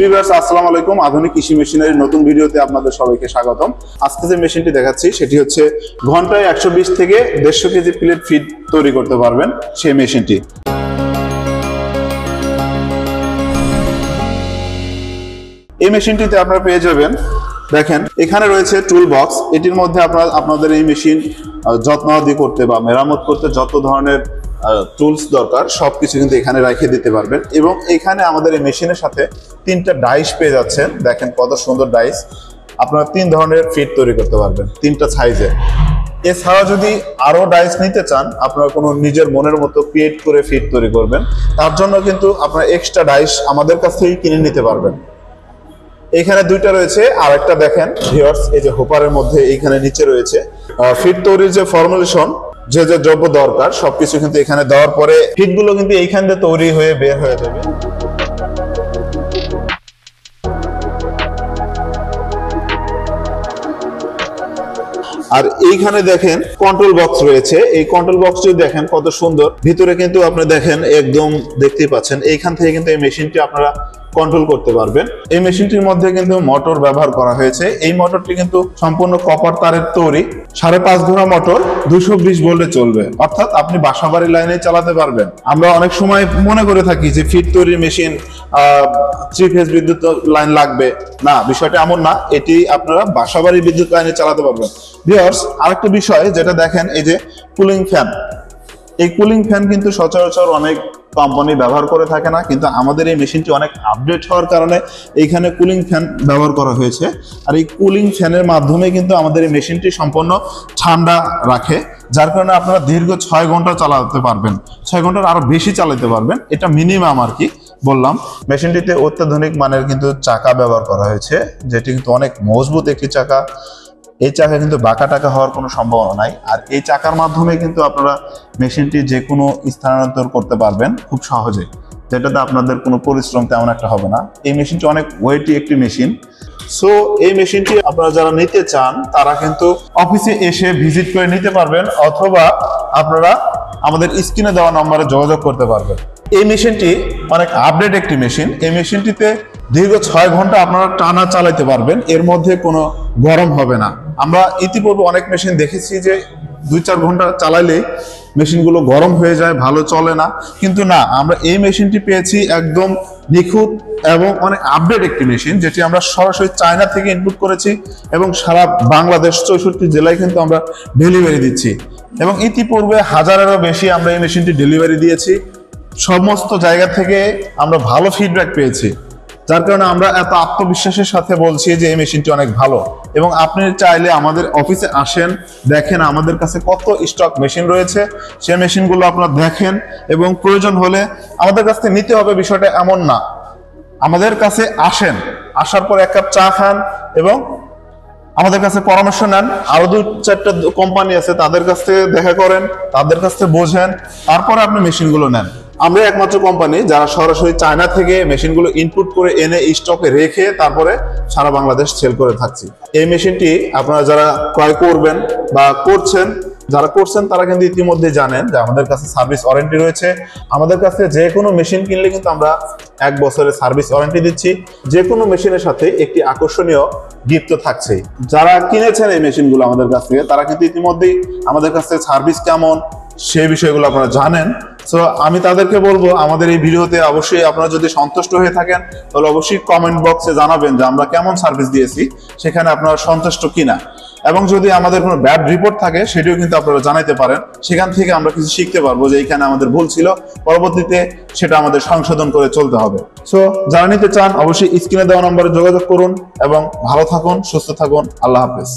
Viewers আসসালামু আলাইকুম। আধুনিক কৃষি মেশিনারির নতুন ভিডিওতে আপনাদের সবাইকে স্বাগতম। আজকে যে মেশিনটি দেখাচ্ছি সেটি হচ্ছে ঘন্টায় 120 থেকে 150 কেজি প্লেট ফিড তৈরি করতে পারবেন সেই মেশিনটি। এই মেশিনটিতে আপনারা পেয়ে যাবেন, দেখেন এখানে রয়েছে টুল বক্স। এটির মধ্যে আপনাদের এই মেশিন যত্নাদি করতে বা মেরামত করতে যত ধরনের টুলস দরকার সবকিছু কিন্তু এখানে রেখে দিতে পারবেন। এবং এখানে আমাদের এই মেশিনের সাথে 3টা ডাইস পেয়ে যাচ্ছেন। দেখেন কত সুন্দর ডাইস। আপনারা 3 ধরনের ফিড তৈরি করতে পারবেন 3টা সাইজে। এছাড়া যদি আরো ডাইস নিতে চান, আপনারা কোনো নিজের মনের মতো ক্রিয়েট করে ফিড তৈরি করবেন, তার জন্য কিন্তু আপনারা এক্সট্রা ডাইস আমাদের কাছ থেকেই কিনে নিতে পারবেন। এখানে 2টা রয়েছে, আর একটা দেখেন ভিউয়ার্স, এই যে হোপারের মধ্যে এইখানে নিচে রয়েছে ফিড তৈরির যে ফর্মুলেশন, যে যে দ্রব্য দরকার সবকিছু কিন্তু এখানে দেওয়ার পরে ফিডগুলো কিন্তু এইখান দিয়ে তৈরি হয়ে বের হয়ে যাবে। আর এইখানে দেখেন কন্ট্রোল বক্স রয়েছে। এই কন্ট্রোল বক্সটি দেখেন কত সুন্দর। ভিতরে কিন্তু আপনি দেখেন একদম দেখতেই পাচ্ছেন, এইখান থেকে কিন্তু এই মেশিনটি আপনারা কন্ট্রোল করতে পারবেন। এই মেশিনটির মধ্যে কিন্তু মোটর ব্যবহার করা হয়েছে। এই মোটরটি কিন্তু সম্পূর্ণ কপার তারের তৈরি। 5.5 ঘোড়া মোটর 220 ভোল্টে চলবে, অর্থাৎ আপনি বাসাবাড়ি লাইনে চালাতে পারবেন। আমরা অনেক সময় মনে করে থাকি যে ফিড তৈরির মেশিন 3 ফেজ বিদ্যুৎ লাইন লাগবে, না, বিষয়টা এমন না। এটি আপনারা বাসাবাড়ি বিদ্যুৎ লাইনে চালাতে পারবেন। ভিউয়ার্স, আরেকটা বিষয় যেটা দেখেন, এই যে কুলিং ফ্যান। এই কুলিং ফ্যান কিন্তু সচরাচর অনেক কোম্পানি ব্যবহার করে থাকে না, কিন্তু আমাদের এই মেশিনটি অনেক আপডেট হওয়ার কারণে এইখানে কুলিং ফ্যান ব্যবহার করা হয়েছে। আর এই কুলিং ফ্যানের মাধ্যমে কিন্তু আমাদের এই মেশিনটি সম্পূর্ণ ঠান্ডা রাখে, যার কারণে আপনারা দীর্ঘ 6 ঘন্টা চালাতে পারবেন, 6 ঘন্টার আরো বেশি চালাতে পারবেন। এটা মিনিমাম আর কি বললাম। মেশিনটিতে অত্যাধুনিক মানের কিন্তু চাকা ব্যবহার করা হয়েছে, যেটি কিন্তু অনেক মজবুত একটি চাকা। এই চাকা কিন্তু বাঁকা টাকা হওয়ার কোনো সম্ভাবনা নাই। আর এই চাকার মাধ্যমে কিন্তু আপনারা মেশিনটি যে কোনো স্থানান্তর করতে পারবেন খুব সহজে, যেটাতে আপনাদের কোনো পরিশ্রম তেমন একটা হবে না। এই মেশিনটি অনেক ওয়েটি একটি মেশিন। সো এই মেশিনটি আপনারা যারা নিতে চান তারা কিন্তু অফিসে এসে ভিজিট করে নিতে পারবেন, অথবা আপনারা আমাদের স্ক্রিনে দেওয়া নম্বরে যোগাযোগ করতে পারবেন। এই মেশিনটি অনেক আপডেট একটি মেশিন। এই মেশিনটিতে দীর্ঘ 6 ঘন্টা আপনারা টানা চালাতে পারবেন, এর মধ্যে কোনো গরম হবে না। আমরা ইতিপূর্বে অনেক মেশিন দেখেছি যে 2-4 ঘন্টা চালাইলে মেশিনগুলো গরম হয়ে যায়, ভালো চলে না, কিন্তু না, আমরা এই মেশিনটি পেয়েছি একদম নিখুঁত এবং অনেক আপডেট একটি মেশিন, যেটি আমরা সরাসরি চায়না থেকে ইনপুট করেছি এবং সারা বাংলাদেশ 64 জেলায় কিন্তু আমরা ডেলিভারি দিচ্ছি। এবং ইতিপূর্বে 1000-এরও বেশি আমরা এই মেশিনটি ডেলিভারি দিয়েছি। সমস্ত জায়গা থেকে আমরা ভালো ফিডব্যাক পেয়েছি, যার কারণে আমরা এত আত্মবিশ্বাসের সাথে বলছি যে এই মেশিনটি অনেক ভালো। এবং আপনি চাইলে আমাদের অফিসে আসেন, দেখেন আমাদের কাছে কত স্টক মেশিন রয়েছে, সেই মেশিনগুলো আপনারা দেখেন এবং প্রয়োজন হলে আমাদের কাছ থেকে নিতে হবে, বিষয়টা এমন না। আমাদের কাছে আসেন, আসার পর 1 কাপ চা খান এবং আমাদের কাছে পরামর্শ নেন। আরো 2-4টা কোম্পানি আছে, তাদের কাছ থেকে দেখা করেন, তাদের কাছ থেকে বোঝেন, তারপরে আপনি মেশিনগুলো নেন। আমরা একমাত্র কোম্পানি যারা সরাসরি চায়না থেকে মেশিনগুলো ইনপুট করে এনে স্টকে রেখে তারপরে সারা বাংলাদেশ সেল করে থাকছি। এই মেশিনটি আপনারা যারা ক্রয় করবেন বা করছেন, যারা করছেন তারা কিন্তু ইতিমধ্যে জানেন যে আমাদের কাছে সার্ভিস ওয়ারেন্টি রয়েছে। আমাদের কাছে যে কোনো মেশিন কিনলে কিন্তু আমরা 1 বছরের সার্ভিস ওয়ারেন্টি দিচ্ছি। যে কোনো মেশিনের সাথে একটি আকর্ষণীয় গিফট তো থাকছেই। যারা কিনেছেন এই মেশিনগুলো আমাদের কাছ থেকে, তারা কিন্তু ইতিমধ্যেই আমাদের কাছ থেকে সার্ভিস কেমন সেই বিষয়গুলো আপনারা জানেন। সো আমি তাদেরকে বলবো, আমাদের এই ভিডিওতে অবশ্যই আপনারা যদি সন্তুষ্ট হয়ে থাকেন তাহলে অবশ্যই কমেন্ট বক্সে জানাবেন যে আমরা কেমন সার্ভিস দিয়েছি, সেখানে আপনারা সন্তুষ্ট কিনা। এবং যদি আমাদের কোনো ব্যাড রিপোর্ট থাকে সেটিও কিন্তু আপনারা জানাতে পারেন। সেখান থেকে আমরা কিছু শিখতে পারবো যে এইখানে আমাদের ভুল ছিল, পরবর্তীতে সেটা আমাদের সংশোধন করে চলতে হবে। সো যারা নিতে চান অবশ্যই স্ক্রিনে দেওয়া নম্বরে যোগাযোগ করুন এবং ভালো থাকুন, সুস্থ থাকুন। আল্লাহ হাফেজ।